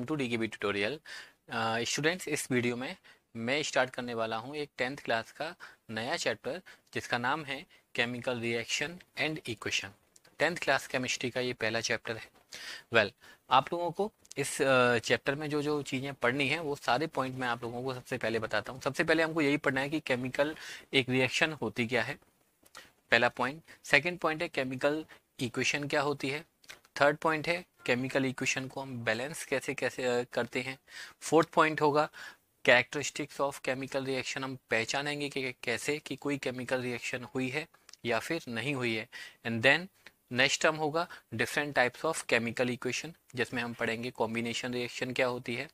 To DKB tutorial. Students, इस video में मैं स्टार्ट करने वाला हूं एक 10th क्लास का नया चैप्टर जिसका नाम है chemical reaction and equation. 10th class chemistry का ये पहला चैप्टर है। आप लोगों को इस चैप्टर में जो जो चीज़ें पढ़नी है वो सारे पॉइंट मैं आप लोगों को सबसे पहले बताता हूँ। सबसे पहले हमको यही पढ़ना है कि केमिकल एक रिएक्शन होती क्या है, पहला पॉइंट। सेकंड पॉइंट है केमिकल इक्वेशन क्या होती है। थर्ड पॉइंट है केमिकल इक्वेशन को हम बैलेंस कैसे कैसे करते हैं। फोर्थ पॉइंट होगा कैरेक्टरिस्टिक्स ऑफ केमिकल रिएक्शन, हम पहचानेंगे कि कैसे कि कोई केमिकल रिएक्शन हुई है या फिर नहीं हुई है। एंड देन नेक्स्ट टर्म होगा different types of chemical equation, जिसमें हम पढ़ेंगे कॉम्बिनेशन रिएक्शन क्या होती है,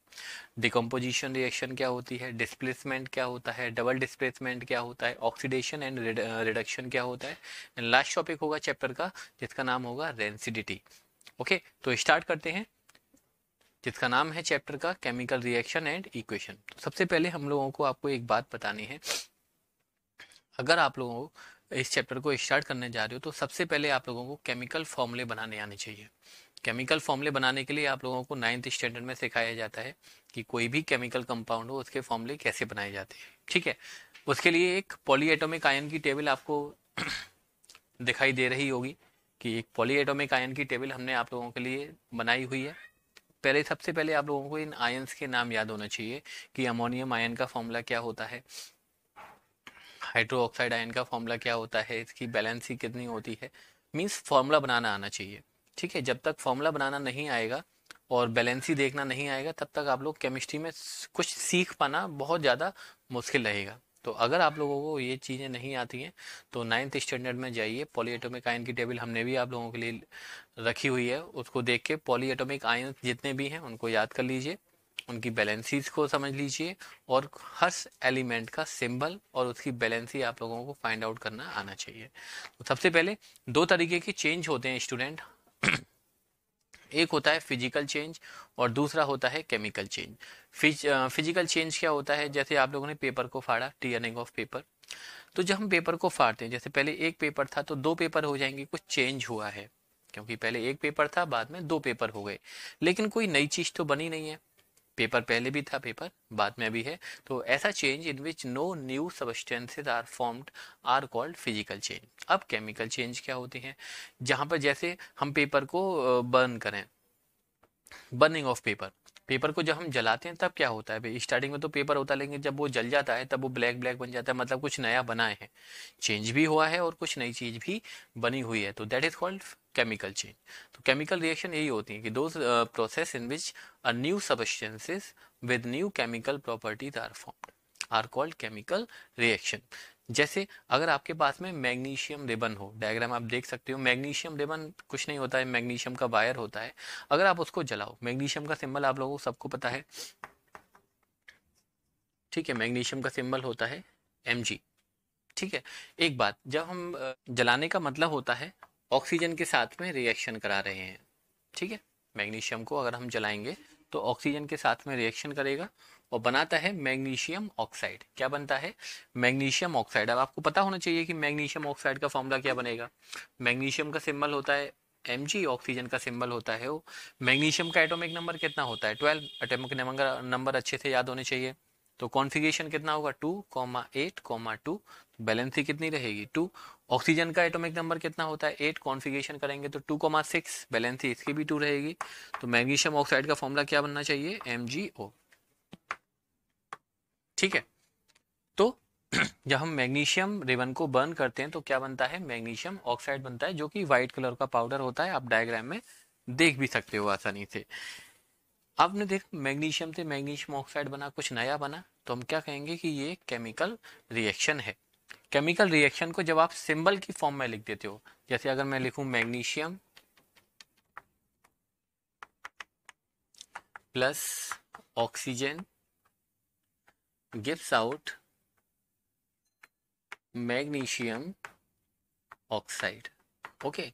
डिकम्पोजिशन रिएक्शन क्या होती है, डिस्प्लेसमेंट क्या होता है, डबल डिस्प्लेसमेंट क्या होता है, ऑक्सीडेशन एंड रिडक्शन क्या होता है। एंड लास्ट टॉपिक होगा चैप्टर का जिसका नाम होगा रेंसिडिटी। ओके, तो स्टार्ट करते हैं जिसका नाम है चैप्टर का केमिकल रिएक्शन एंड इक्वेशन। तो सबसे पहले हम लोगों को आपको एक बात बतानी है। अगर आप लोगों को इस चैप्टर को स्टार्ट करने जा रहे हो तो सबसे पहले आप लोगों को केमिकल फॉर्मूले बनाने आने चाहिए। केमिकल फॉर्मूले बनाने के लिए आप लोगों को 9th स्टैंडर्ड में सिखाया जाता है कि कोई भी केमिकल कंपाउंड हो उसके फॉर्मूले कैसे बनाए जाते हैं। ठीक है, उसके लिए एक पॉलीएटॉमिक आयन की टेबल आपको दिखाई दे रही होगी कि एक पॉलीएटॉमिक आयन की टेबल हमने आप लोगों के लिए बनाई हुई है। पहले सबसे पहले आप लोगों को इन आयन्स के नाम याद होना चाहिए कि अमोनियम आयन का फॉर्मूला क्या होता है, हाइड्रोक्साइड आयन का फॉर्मूला क्या होता है, इसकी बैलेंसी कितनी होती है। मींस फॉर्मूला बनाना आना चाहिए। ठीक है, जब तक फॉर्मूला बनाना नहीं आएगा और बैलेंसी देखना नहीं आएगा तब तक आप लोग केमिस्ट्री में कुछ सीख पाना बहुत ज़्यादा मुश्किल रहेगा। तो अगर आप लोगों को ये चीज़ें नहीं आती हैं तो 9th स्टैंडर्ड में जाइए, पॉलीएटॉमिक आयन की टेबल हमने भी आप लोगों के लिए रखी हुई है, उसको देख के पॉलीएटॉमिक आयन जितने भी हैं उनको याद कर लीजिए, उनकी बैलेंसीज को समझ लीजिए और हर एलिमेंट का सिंबल और उसकी बैलेंसी आप लोगों को फाइंड आउट करना आना चाहिए। तो सबसे पहले दो तरीके के चेंज होते हैं स्टूडेंट, एक होता है फिजिकल चेंज और दूसरा होता है केमिकल चेंज। फिजिकल चेंज क्या होता है, जैसे आप लोगों ने पेपर को फाड़ा, टीयरिंग ऑफ पेपर। तो जब हम पेपर को फाड़ते हैं, जैसे पहले एक पेपर था तो दो पेपर हो जाएंगे, कुछ चेंज हुआ है क्योंकि पहले एक पेपर था बाद में दो पेपर हो गए, लेकिन कोई नई चीज तो बनी नहीं है। पेपर पहले भी था, पेपर बाद में भी है। तो ऐसा change in which no new substances are formed are called physical change. अब केमिकल चेंज क्या होती है, जहां पर जैसे हम पेपर को बर्न करें, बर्निंग ऑफ पेपर। पेपर को जब हम जलाते हैं तब क्या होता है भाई, स्टार्टिंग में तो पेपर होता है लेकिन जब वो जल जाता है तब वो ब्लैक ब्लैक बन जाता है, मतलब कुछ नया बना है, चेंज भी हुआ है और कुछ नई चीज भी बनी हुई है। तो that is called chemical change. तो केमिकल रिएक्शन यही होती है कि those process in which a new substances with new chemical properties are formed are called chemical reaction. जैसे अगर आपके पास में मैग्नीशियम रिबन हो, डायग्राम आप देख सकते हो, मैग्नीशियम रिबन कुछ नहीं होता है, मैग्नीशियम का वायर होता है। अगर आप उसको जलाओ, मैग्नीशियम का सिंबल आप लोगों को सबको पता है। ठीक है, मैग्नीशियम का सिंबल होता है Mg। ठीक है, एक बात, जब हम जलाने का मतलब होता है ऑक्सीजन के साथ में रिएक्शन करा रहे हैं। ठीक है, मैग्नीशियम को अगर हम जलाएंगे तो ऑक्सीजन के साथ में रिएक्शन करेगा और बनाता है मैग्नीशियम ऑक्साइड। क्या बनता है, मैग्नीशियम ऑक्साइड। अब आपको पता होना चाहिए कि मैग्नीशियम ऑक्साइड का फॉर्मूला क्या बनेगा। मैग्नीशियम का सिंबल होता है Mg, ऑक्सीजन का सिंबल होता है O। मैग्नीशियम का एटॉमिक नंबर कितना होता है 12, एटॉमिक नंबर अच्छे से याद होने चाहिए। तो कॉन्फ़िगरेशन कितना होगा 2,8,2, बैलेंसी कितनी रहेगी 2। ऑक्सीजन का एटॉमिक नंबर कितना होता है 8, कॉन्फ़िगरेशन करेंगे तो 2,6, बैलेंसी इसकी भी 2 रहेगी। तो मैग्नीशियम ऑक्साइड का फॉर्मूला क्या बनना चाहिए MgO। ठीक है, तो जब हम मैग्नीशियम रिबन को बर्न करते हैं तो क्या बनता है, मैग्नीशियम ऑक्साइड बनता है, जो कि व्हाइट कलर का पाउडर होता है। आप डायग्राम में देख भी सकते हो आसानी से। आपने देखा मैग्नीशियम से मैग्नीशियम ऑक्साइड बना, कुछ नया बना, तो हम क्या कहेंगे कि ये केमिकल रिएक्शन है। केमिकल रिएक्शन को जब आप सिंबल की फॉर्म में लिख देते हो, जैसे अगर मैं लिखूं magnesium plus oxygen gives out magnesium oxide. Okay,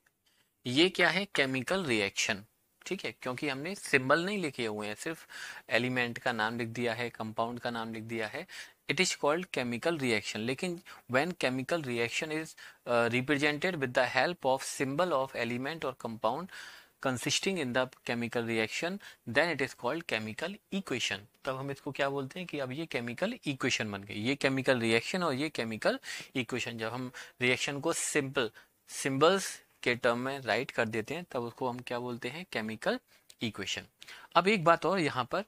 ये क्या है, केमिकल रिएक्शन। ठीक है, क्योंकि हमने सिंबल नहीं लिखे हुए हैं, सिर्फ एलिमेंट का नाम लिख दिया है, कंपाउंड का नाम लिख दिया है, it is called chemical reaction. लेकिन when chemical reaction is represented with the help of symbol of element और compound, consisting in the chemical reaction, then it is called chemical equation. तब हम इसको क्या बोलते हैं कि अब ये chemical equation बन गई, ये chemical reaction और ये chemical equation. जब हम reaction को simple symbols के टर्म में राइट कर देते हैं तब उसको हम क्या बोलते हैं, केमिकल इक्वेशन. अब एक बात और यहाँ पर,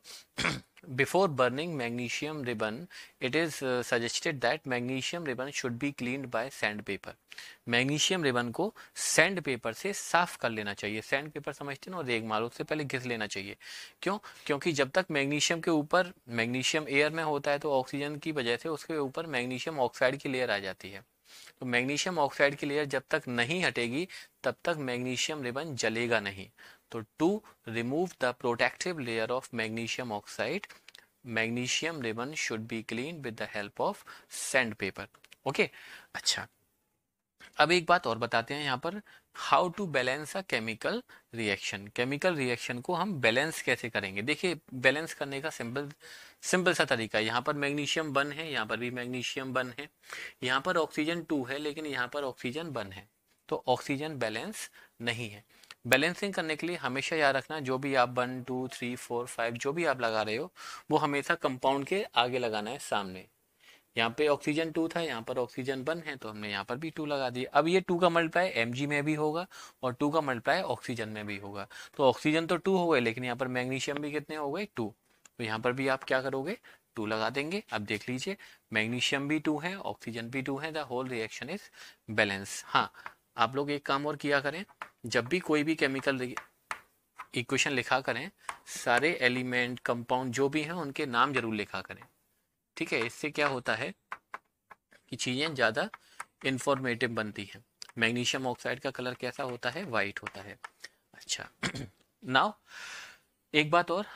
before burning magnesium ribbon it is suggested that magnesium ribbon should be cleaned by sand paper. Magnesium ribbon को सैंड पेपर से साफ कर लेना चाहिए. सैंड पेपर समझते हैं ना, रेगमाल, उससे पहले घिस लेना चाहिए. क्यों? क्योंकि जब तक मैग्नीशियम के ऊपर, मैग्नीशियम एयर में होता है तो ऑक्सीजन की वजह से उसके ऊपर मैग्नीशियम ऑक्साइड की लेयर आ जाती है. तो मैग्नीशियम ऑक्साइड की लेयर जब तक नहीं हटेगी तब तक मैग्नीशियम रिबन जलेगा नहीं. तो to remove the protective layer of magnesium oxide, magnesium ribbon should be clean with the help of sand paper. Okay, अच्छा, अब एक बात और बताते हैं यहाँ पर, how to balance a chemical reaction. Chemical reaction को हम बैलेंस कैसे करेंगे. देखिए, बैलेंस करने का सिंपल सा तरीका है. यहाँ पर मैग्नीशियम 1 है, यहाँ पर भी मैग्नीशियम 1 है, यहाँ पर ऑक्सीजन 2 है, लेकिन यहाँ पर ऑक्सीजन 1 है, तो ऑक्सीजन बैलेंस नहीं है. बैलेंसिंग करने के लिए हमेशा याद रखना, जो भी आप 1 2 3 4 5 जो भी आप लगा रहे हो वो हमेशा कंपाउंड के आगे लगाना है, सामने. यहाँ पे ऑक्सीजन 2 था, यहाँ पर ऑक्सीजन 1 है, तो हमने यहाँ पर भी 2 लगा दिया. अब ये 2 का मल्टीप्लाई Mg में भी होगा और 2 का मल्टीप्लाई ऑक्सीजन में भी होगा. तो ऑक्सीजन तो 2 हो गए, लेकिन यहाँ पर मैग्नीशियम भी कितने हो गए, 2. तो यहाँ पर भी आप क्या करोगे, 2 लगा देंगे. अब देख लीजिए, मैग्नीशियम भी 2 है, ऑक्सीजन भी 2 है, the whole reaction is balance. हाँ, आप लोग एक काम और किया करें, जब भी कोई भी केमिकल इक्वेशन लिखा करें, सारे एलिमेंट कंपाउंड जो भी हैं उनके नाम जरूर लिखा करें. ठीक है, इससे क्या होता है कि चीजें ज्यादा इंफॉर्मेटिव बनती हैं. मैग्नीशियम ऑक्साइड का कलर कैसा होता है, वाइट होता है. अच्छा, नाउ एक बात और,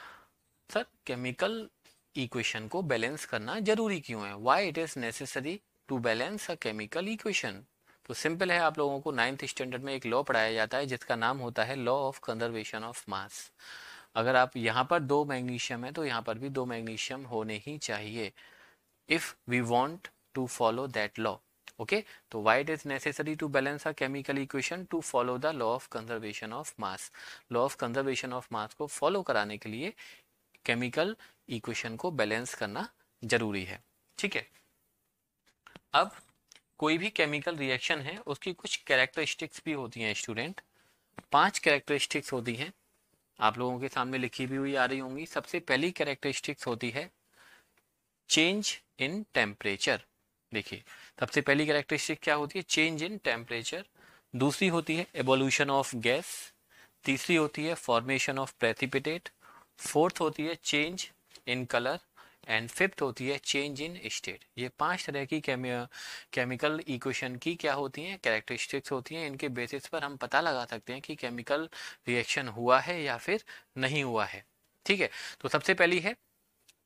सर केमिकल इक्वेशन को बैलेंस करना जरूरी क्यों है, why it is necessary to balance a chemical equation. तो सिंपल है, आप लोगों को 9th स्टैंडर्ड में एक लॉ पढ़ाया जाता है जिसका नाम होता है लॉ ऑफ कंजर्वेशन ऑफ मास. अगर आप यहाँ पर 2 मैग्नीशियम है तो यहाँ पर भी 2 मैग्नीशियम होने ही चाहिए, if we want to follow that law. Okay, तो why it is necessary to balance a chemical equation, to follow the law of conservation of mass. Law of conservation of mass को follow कराने के लिए chemical equation को balance करना जरूरी है. ठीक है, अब कोई भी केमिकल रिएक्शन है उसकी कुछ कैरेक्टरिस्टिक्स भी होती हैं स्टूडेंट. 5 कैरेक्टरिस्टिक्स होती हैं, आप लोगों के सामने लिखी भी हुई आ रही होंगी. सबसे पहली कैरेक्टरिस्टिक्स होती है चेंज इन टेम्परेचर. देखिए, सबसे पहली कैरेक्टरिस्टिक क्या होती है, चेंज इन टेम्परेचर. दूसरी होती है एवोल्यूशन ऑफ गैस. तीसरी होती है फॉर्मेशन ऑफ प्रेसिपिटेट. फोर्थ होती है change in colour and fifth होती है चेंज इन स्टेट. ये 5 तरह की केमिकल इक्वेशन की क्या होती हैं, कैरेक्टरिस्टिक्स होती हैं. इनके बेसिस पर हम पता लगा सकते हैं कि केमिकल रिएक्शन हुआ है या फिर नहीं हुआ है. ठीक है, तो सबसे पहली है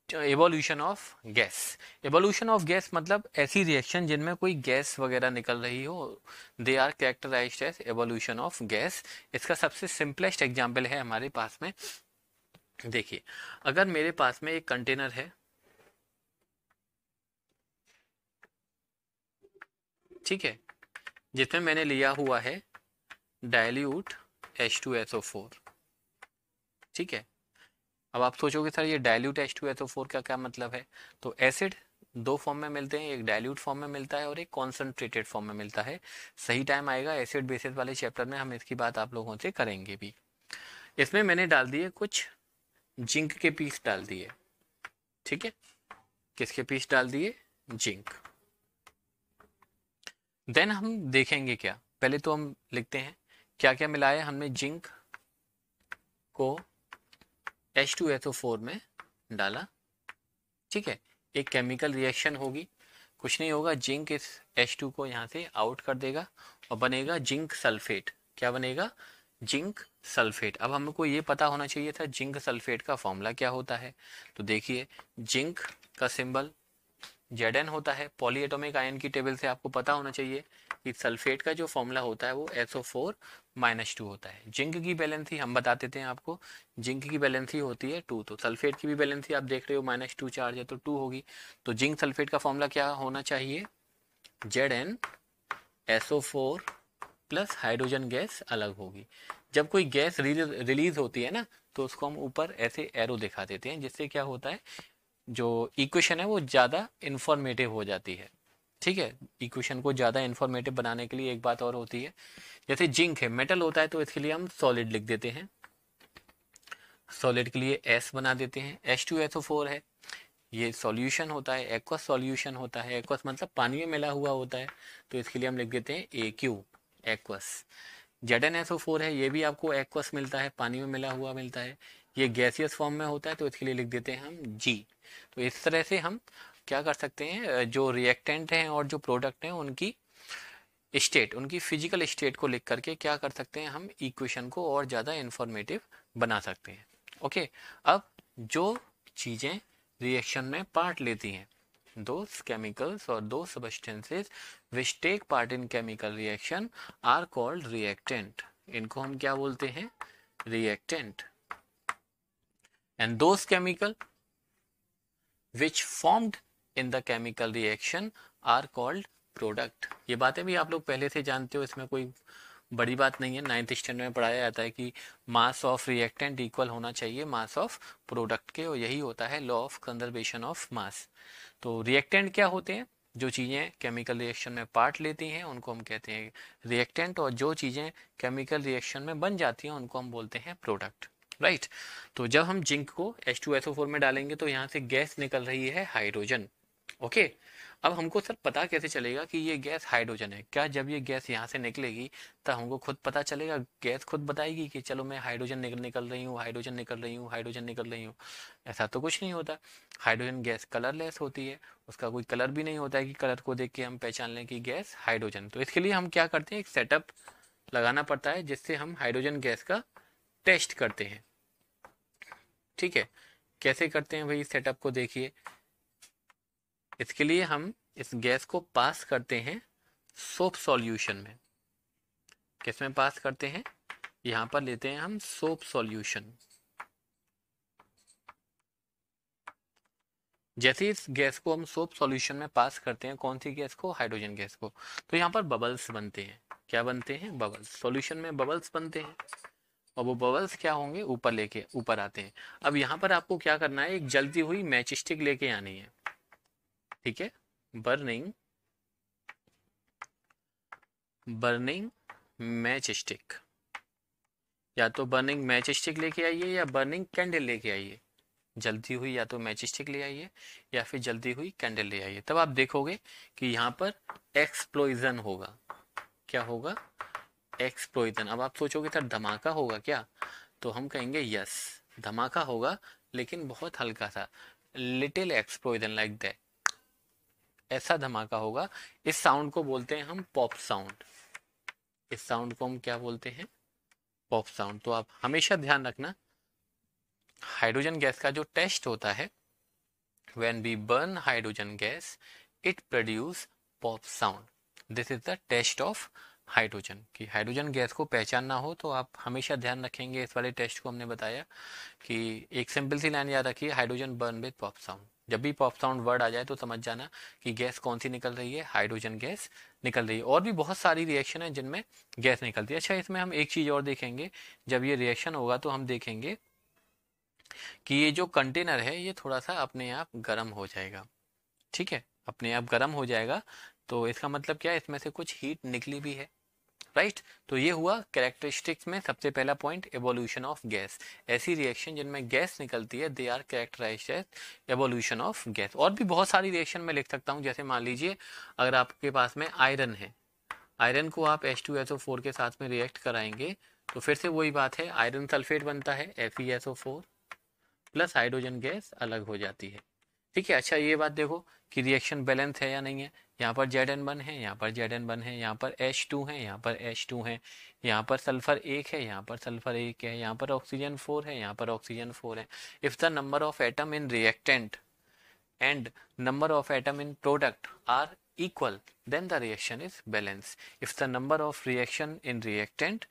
evolution of gas. Evolution of gas मतलब ऐसी रिएक्शन जिनमें कोई गैस वगैरह निकल रही हो, they are characterized as evolution of gas. इसका सबसे सिंपलेस्ट एग्जांपल है हमारे पास में. देखिए, अगर मेरे पास में एक कंटेनर है, ठीक है, जिसमें मैंने लिया हुआ है डाइल्यूट H2SO4. ठीक है, अब आप सोचोगे सर ये डाइल्यूट H2SO4 का क्या मतलब है. तो एसिड 2 फॉर्म में मिलते हैं, एक डाइल्यूट फॉर्म में मिलता है और एक कॉन्सेंट्रेटेड फॉर्म में मिलता है. सही टाइम आएगा एसिड बेसिस वाले चैप्टर में, हम इसकी बात आप लोगों से करेंगे भी. इसमें मैंने डाल दिए कुछ जिंक के पीस डाल दिए. ठीक है, किसके पीस डाल दिए, जिंक. देन हम देखेंगे क्या, पहले तो हम लिखते हैं क्या क्या मिलाया हमने. जिंक को H2SO4 में डाला. ठीक है, एक केमिकल रिएक्शन होगी, कुछ नहीं होगा, जिंक इस H2 को यहाँ से आउट कर देगा और बनेगा जिंक सल्फेट. क्या बनेगा, जिंक सल्फेट. अब हमको ये पता होना चाहिए था जिंक सल्फेट का फॉर्मूला क्या होता है. तो देखिए, जिंक का सिंबल Zn होता है. पॉलीएटॉमिक आयन की टेबल से आपको पता होना चाहिए कि सल्फेट का जो फॉर्मूला होता है वो SO4-2 होता है. जिंक की वैलेंसी हम बता देते हैं आपको, जिंक की वैलेंसी होती है 2, तो सल्फेट की भी वैलेंसी आप देख रहे हो -2 चार्ज है तो 2 होगी. तो जिंक सल्फेट का फॉर्मूला क्या होना चाहिए, Zn SO4 plus hydrogen gas अलग होगी। जब कोई गैस रिलीज होती है ना, तो उसको हम ऊपर ऐसे एरो दिखा देते हैं, जिससे क्या होता है, जो इक्वेशन है वो ज़्यादा इंफॉर्मेटिव हो जाती है। ठीक है, इक्वेशन को ज़्यादा इंफॉर्मेटिव बनाने के लिए एक बात और होती है, जैसे जिंक है, मेटल होता है, तो इसके लिए हम सॉलिड लिख देते हैं, सॉलिड के लिए एस बना देते हैं। H2SO4 है, ये सॉल्यूशन होता है, एक्वस सॉल्यूशन होता है, एक्वस मतलब पानी में मिला हुआ होता है, तो इसके लिए हम लिख देते हैं AQ, एक्वस। ZnSO4 है, ये भी आपको एक्वस मिलता है, पानी में मिला हुआ मिलता है, ये गैसियस फॉर्म में होता है, तो इसके लिए लिख देते हैं हम G। तो इस तरह से हम क्या कर सकते हैं, जो रिएक्टेंट हैं और जो प्रोडक्ट हैं उनकी स्टेट, उनकी फिजिकल स्टेट को लिख करके क्या कर सकते हैं, हम इक्वेशन को और ज़्यादा इंफॉर्मेटिव बना सकते हैं। ओके, अब जो चीज़ें रिएक्शन में पार्ट लेती हैं, those chemicals or those substances which take part in chemical reaction are called reactant। इनको हम क्या बोलते हैं, reactant। and those chemical which formed in the chemical reaction are called product। ये बातें भी आप लोग पहले से जानते हो, इसमें कोई बड़ी बात नहीं है। 9th स्टैंडर्ड में पढ़ाया जाता है कि मास ऑफ रिएक्टेंट इक्वल होना चाहिए मास ऑफ प्रोडक्ट के, और यही होता है लॉ ऑफ कंजर्वेशन ऑफ मास। तो रिएक्टेंट क्या होते हैं, जो चीज़ें केमिकल रिएक्शन में पार्ट लेती हैं उनको हम कहते हैं रिएक्टेंट, और जो चीज़ें केमिकल रिएक्शन में बन जाती हैं उनको हम बोलते हैं प्रोडक्ट। राइट, तो जब हम जिंक को H2SO4 में डालेंगे तो यहाँ से गैस निकल रही है हाइड्रोजन। ओके, अब हमको सर पता कैसे चलेगा कि ये गैस हाइड्रोजन है? क्या जब ये गैस यहाँ से निकलेगी तब हमको खुद पता चलेगा, गैस खुद बताएगी कि चलो मैं हाइड्रोजन निकल रही हूँ, हाइड्रोजन निकल रही हूँ, हाइड्रोजन निकल रही हूँ? ऐसा तो कुछ नहीं होता। हाइड्रोजन गैस कलरलेस होती है, उसका कोई कलर भी नहीं होता है कि कलर को देख के हम पहचान लें कि गैस हाइड्रोजन। तो इसके लिए हम क्या करते हैं, एक सेटअप लगाना पड़ता है जिससे हम हाइड्रोजन गैस का टेस्ट करते हैं। ठीक है, कैसे करते हैं भाई सेटअप को देखिए। इसके लिए हम इस गैस को पास करते हैं सोप सॉल्यूशन में। किस में पास करते हैं, यहां पर लेते हैं हम सोप सॉल्यूशन। जैसे इस गैस को हम सोप सॉल्यूशन में पास करते हैं, कौन सी गैस को, हाइड्रोजन गैस को, तो यहाँ पर बबल्स बनते हैं। क्या बनते हैं, बबल्स। सॉल्यूशन में बबल्स बनते हैं, और वो बबल्स क्या होंगे, ऊपर आते हैं। अब यहाँ पर आपको क्या करना है, एक जलती हुई मैच स्टिक लेके आनी है। ठीक है, बर्निंग मैच स्टिक, या तो बर्निंग मैच स्टिक लेके आइए या बर्निंग कैंडल लेके आइए। जलती हुई या तो मैच स्टिक ले आइए या फिर जलती हुई कैंडल ले आइए। तब आप देखोगे कि यहाँ पर एक्सप्लोजन होगा। क्या होगा, एक्सप्लोजन। अब आप सोचोगे सर धमाका होगा क्या, तो हम कहेंगे यस, धमाका होगा, लेकिन बहुत हल्का सा, लिटिल एक्सप्लोजन लाइक दैट, ऐसा धमाका होगा। इस साउंड को बोलते हैं हम पॉप साउंड। इस साउंड को हम क्या बोलते हैं, पॉप साउंड। तो आप हमेशा ध्यान रखना, हाइड्रोजन गैस का जो टेस्ट होता है, when we burn hydrogen gas it produce pop sound। this is the test of hydrogen. कि हाइड्रोजन गैस को पहचानना हो तो आप हमेशा ध्यान रखेंगे, इस वाले टेस्ट को हमने बताया कि एक सिंपल सी लाइन याद रखिए, hydrogen burn with pop sound. जब भी पॉप साउंड वर्ड आ जाए तो समझ जाना कि गैस कौन सी निकल रही है, हाइड्रोजन गैस निकल रही है। और भी बहुत सारी रिएक्शन है जिनमें गैस निकलती है। अच्छा, इसमें हम एक चीज़ और देखेंगे, जब ये रिएक्शन होगा तो हम देखेंगे कि ये जो कंटेनर है ये थोड़ा सा अपने आप गर्म हो जाएगा। ठीक है, अपने आप गर्म हो जाएगा, तो इसका मतलब क्या है, इसमें से कुछ हीट निकली भी है। राइट, तो ये हुआ कैरेक्टरिस्टिक्स में सबसे पहला पॉइंट, एवोल्यूशन ऑफ गैस। ऐसी रिएक्शन जिनमें गैस निकलती है they are characterized as evolution of gas. और भी बहुत सारी रिएक्शन में लिख सकता हूँ, जैसे मान लीजिए अगर आपके पास में आयरन है, आयरन को आप H2SO4 के साथ में रिएक्ट कराएंगे तो फिर से वही बात है, आयरन सल्फेट बनता है FeSO4 प्लस हाइड्रोजन गैस अलग हो जाती है। ठीक है, अच्छा ये बात देखो कि रिएक्शन बैलेंस है या नहीं है। यहाँ पर Zn1 है, यहाँ पर Zn1 है, यहाँ पर H2 है, यहाँ पर H2 है, यहाँ पर सल्फर 1 है, यहाँ पर सल्फर 1 है, यहाँ पर ऑक्सीजन 4 है, यहाँ पर ऑक्सीजन 4 है। If the number of atom in reactant and number of atom in product are equal then the reaction is balance। if the number of reaction in reactant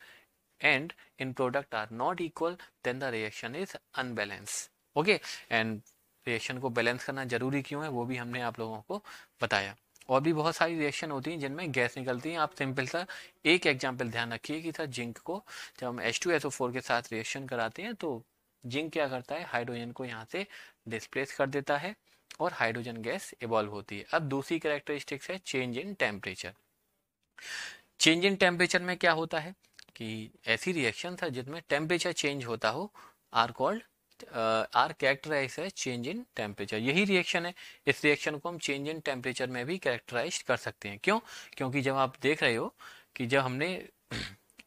and in product are not equal then the reaction is unbalanced। okay, and reaction को balance करना जरूरी क्यों है वो भी हमने आप लोगों को बताया। और भी बहुत सारी रिएक्शन होती हैं जिनमें गैस निकलती है। आप सिंपल सा एक एग्जाम्पल ध्यान रखिए कि सर जिंक को जब हम H2SO4 के साथ रिएक्शन कराते हैं तो जिंक क्या करता है, हाइड्रोजन को यहाँ से डिस्प्लेस कर देता है और हाइड्रोजन गैस इवॉल्व होती है। अब दूसरी कैरेक्टरिस्टिक्स है change in temperature. Change in temperature में क्या होता है कि ऐसी रिएक्शन था जिसमें टेम्परेचर चेंज होता हो आर कॉल्ड आर कैरेक्टराइज है चेंज इन टेम्परेचर। यही रिएक्शन है, इस रिएक्शन को हम चेंज इन टेम्परेचर में भी कैरेक्टराइज कर सकते हैं। क्यों? क्योंकि जब आप देख रहे हो कि जब हमने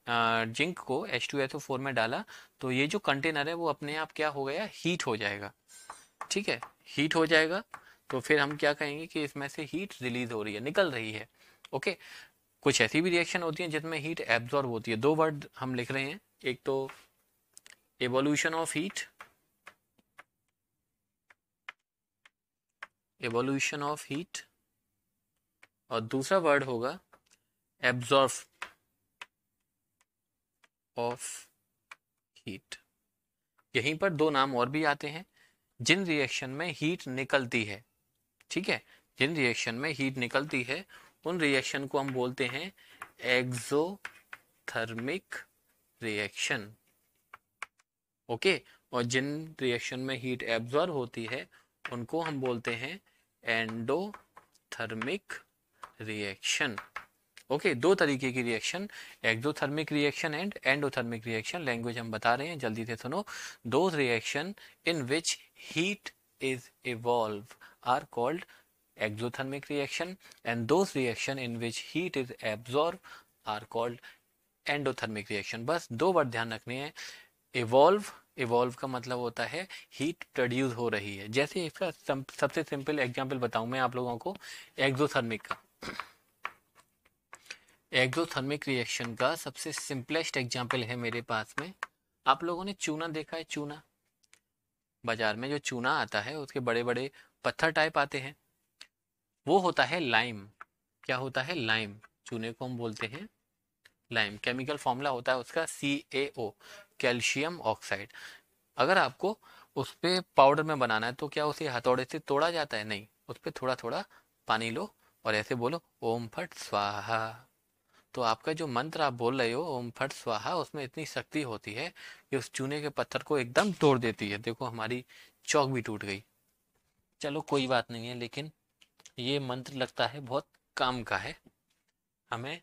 जिंक को H2SO4 में डाला तो ये जो कंटेनर है वो अपने आप क्या हो गया, हीट हो जाएगा। ठीक है, हीट हो जाएगा तो फिर हम क्या कहेंगे कि इसमें से हीट रिलीज हो रही है, निकल रही है। ओके, कुछ ऐसी भी रिएक्शन होती है जिसमें हीट एब्जॉर्ब होती है। दो वर्ड हम लिख रहे हैं, एक तो evolution of heat, evolution of heat, और दूसरा वर्ड होगा एब्जॉर्ब ऑफ हीट। यहीं पर दो नाम और भी आते हैं जिन रिएक्शन में हीट निकलती है। ठीक है, जिन रिएक्शन में हीट निकलती है उन रिएक्शन को हम बोलते हैं एक्सोथर्मिक रिएक्शन। ओके, और जिन रिएक्शन में हीट एब्जॉर्ब होती है उनको हम बोलते हैं एंडोथर्मिक रिएक्शन। ओके, दो तरीके की reaction, exothermic reaction and endothermic reaction. Language हम बता रहे हैं, जल्दी से सुनो। Those reaction in which heat is evolve are called exothermic reaction and those reaction in which heat is absorbed are called endothermic reaction। बस दो वर्ड ध्यान रखने हैं। evolve, evolve का मतलब होता है हीट प्रोड्यूस हो रही है। जैसे इसका सबसे सिंपल एग्जांपल बताऊं मैं आप लोगों को एक्सोथर्मिक का। एक्सोथर्मिक रिएक्शन का सबसे सिंपलेस्ट एग्जांपल है मेरे पास में। आप लोगों ने चूना देखा है? चूना, बाजार में जो चूना आता है उसके बड़े बड़े पत्थर टाइप आते हैं, वो होता है लाइम। क्या होता है? लाइम। चूने को हम बोलते हैं लाइम। केमिकल फॉर्मूला होता है उसका CaO, कैल्शियम ऑक्साइड। अगर आपको उस पे पाउडर में बनाना है तो क्या उसे हथौड़े से तोड़ा जाता है? नहीं, उस पे थोड़ा थोड़ा पानी लो और ऐसे बोलो ओम फट स्वाहा। तो आपका जो मंत्र आप बोल रहे हो ओम फट स्वाहा, उसमें इतनी शक्ति होती है कि उस चूने के पत्थर को एकदम तोड़ देती है। देखो हमारी चौक भी टूट गई। चलो कोई बात नहीं है, लेकिन ये मंत्र लगता है बहुत काम का है हमें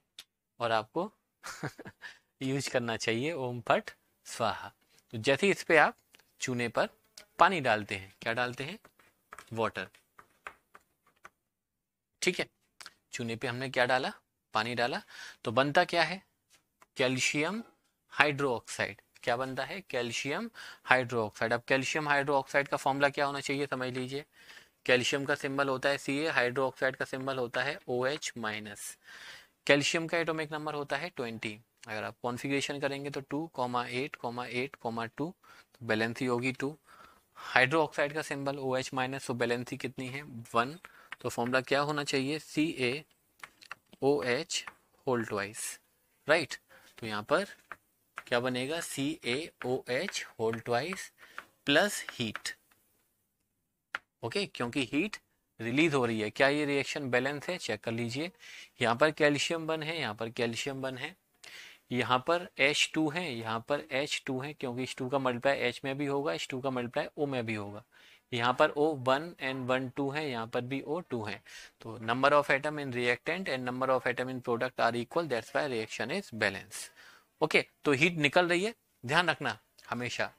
और आपको यूज करना चाहिए ओम फट स्वाहा। तो जैसे ही इस पे आप चूने पर पानी डालते हैं, क्या डालते हैं? वाटर। ठीक है, चूने पे हमने क्या डाला? पानी डाला। तो बनता क्या है? Calcium hydroxide. क्या बनता है? Calcium hydroxide. अब कैल्शियम हाइड्रोक्साइड का फॉर्मूला क्या होना चाहिए, समझ लीजिए। कैल्शियम का सिंबल होता है Ca, हाइड्रोक्साइड का सिंबल होता है OH माइनस। कैल्शियम का एटॉमिक नंबर होता है 20। अगर आप कॉन्फ़िगरेशन करेंगे तो 2,8,8,2 तो बैलेंसी होगी 2। हाइड्रोक्साइड का सिंबल OH माइनस, तो बैलेंसी कितनी है? 1। तो फॉर्मूला क्या होना चाहिए? CaOH whole twice. राइट, तो यहाँ पर क्या बनेगा? CaOH whole twice plus heat. Okay, क्योंकि हीट रिलीज हो रही है। क्या ये रिएक्शन बैलेंस है? चेक कर लीजिए। यहाँ पर कैल्शियम बन है, यहाँ पर कैल्शियम बन है, यहाँ पर H2 है, यहाँ पर H2 है, क्योंकि H2 का मल्टीप्लाई H में भी होगा, H2 का मल्टीप्लाई O में भी होगा। यहाँ पर O1 एंड 1 2 है, यहाँ पर भी O2 है। तो number of atom in reactant and number of atom in product are equal, that's why reaction is balance. Okay, तो हीट निकल रही है, ध्यान रखना हमेशा।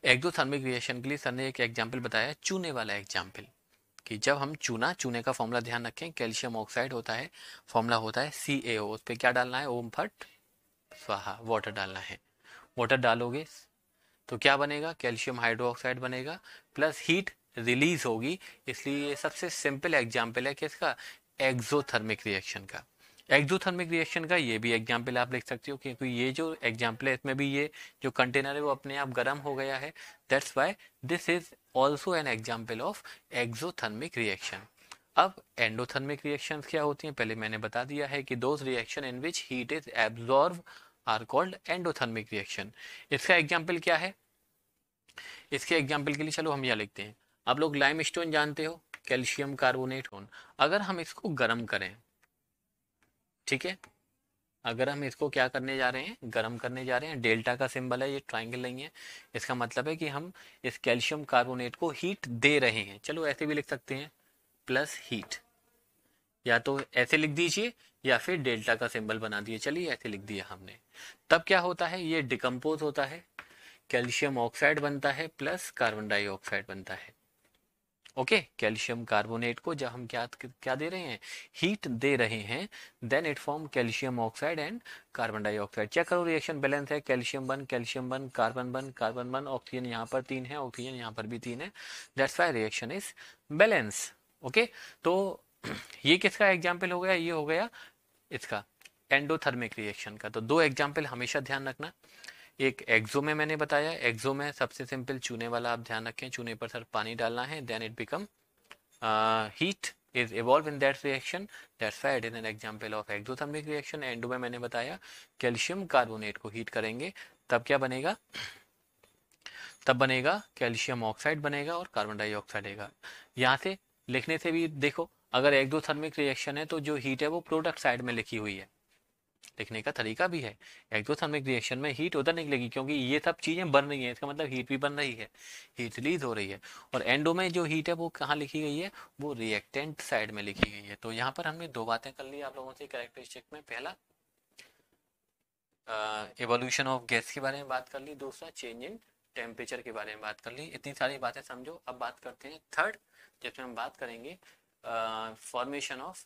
एक्सोथर्मिक रिएक्शन के लिए सर ने एक एग्जाम्पल बताया, चूने वाला एग्जाम्पल, कि जब हम चूने का फॉर्मूला ध्यान रखें, कैल्शियम ऑक्साइड होता है, फॉर्मूला होता है CaO। उस पर क्या डालना है? ओम फट स्वाहा, वाटर डालना है। वाटर डालोगे तो क्या बनेगा? कैल्शियम हाइड्रोक्साइड बनेगा, प्लस हीट रिलीज होगी। इसलिए ये सबसे सिंपल एग्जाम्पल है किसका? एक्सोथर्मिक रिएक्शन का। एक्सोथर्मिक रिएक्शन का ये भी एग्जाम्पल आप लिख सकते हो, क्योंकि ये जो एग्जाम्पल है इसमें भी ये जो कंटेनर है वो अपने आप गर्म हो गया है। That's why this is also an example of exothermic reaction. अब एंडोथर्मिक रिएक्शंस क्या होती हैं? पहले मैंने बता दिया है कि those reaction in which heat is absorb are called endothermic reaction. इसका एग्जाम्पल क्या है? इसके एग्जाम्पल के लिए चलो हम यह लिखते हैं। आप लोग लाइमस्टोन जानते हो, कैल्शियम कार्बोनेट अगर हम इसको गर्म करें, ठीक है, अगर हम इसको क्या करने जा रहे हैं, गर्म करने जा रहे हैं, डेल्टा का सिंबल है, ये ट्रायंगल नहीं है, इसका मतलब है कि हम इस कैल्शियम कार्बोनेट को हीट दे रहे हैं। चलो ऐसे भी लिख सकते हैं, प्लस हीट, या तो ऐसे लिख दीजिए या फिर डेल्टा का सिंबल बना दिए। चलिए ऐसे लिख दिया हमने। तब क्या होता है, ये डिकम्पोज होता है, कैल्शियम ऑक्साइड बनता है प्लस कार्बन डाइऑक्साइड बनता है। ओके, कैल्शियम कार्बोनेट को जब हम क्या क्या दे रहे हैं, हीट दे रहे हैं, then it form calcium oxide and carbon dioxide. Check करो रिएक्शन बैलेंस है, calcium one, carbon one, oxygen यहाँ पर 3 है, ऑक्सीजन यहाँ पर भी 3 है, that's why reaction is balance. Okay, तो ये किसका एग्जाम्पल हो गया, ये हो गया इसका एंडोथर्मिक रिएक्शन का। तो 2 एग्जाम्पल हमेशा ध्यान रखना। एक एक्सो में मैंने बताया, एक्सो में सबसे सिंपल चूने वाला आप ध्यान रखें, चूने पर सर पानी डालना है, then it become heat is evolve in that reaction, that's why it is an example of exothermic reaction। Endo में मैंने बताया कैल्शियम कार्बोनेट को हीट करेंगे, तब क्या बनेगा, तब बनेगा कैल्शियम ऑक्साइड बनेगा और कार्बन डाइऑक्साइड आएगा। यहाँ से लिखने से भी देखो, अगर एक्सोथर्मिक रिएक्शन है तो जो हीट है वो प्रोडक्ट साइड में लिखी हुई है, लिखने का तरीका भी है। एक्सोथर्मिक रिएक्शन में हीट उधर निकलेगी क्योंकि ये सब चीजें बन रही हैं, इसका मतलब हीट भी बन रही है, हीट रिलीज हो रही है। और एंडो में जो हीट है वो कहाँ लिखी गई है, वो रिएक्टेंट साइड में लिखी गई है। तो यहाँ पर हमने 2 बातें कर ली आप लोगों से कैरेक्टरिस्टिक में। पहला एवोल्यूशन ऑफ गैस के बारे में बात कर ली, दूसरा चेंज इन टेम्परेचर के बारे में बात कर ली। इतनी सारी बातें समझो। अब बात करते हैं थर्ड, जिसमें हम बात करेंगे फॉर्मेशन ऑफ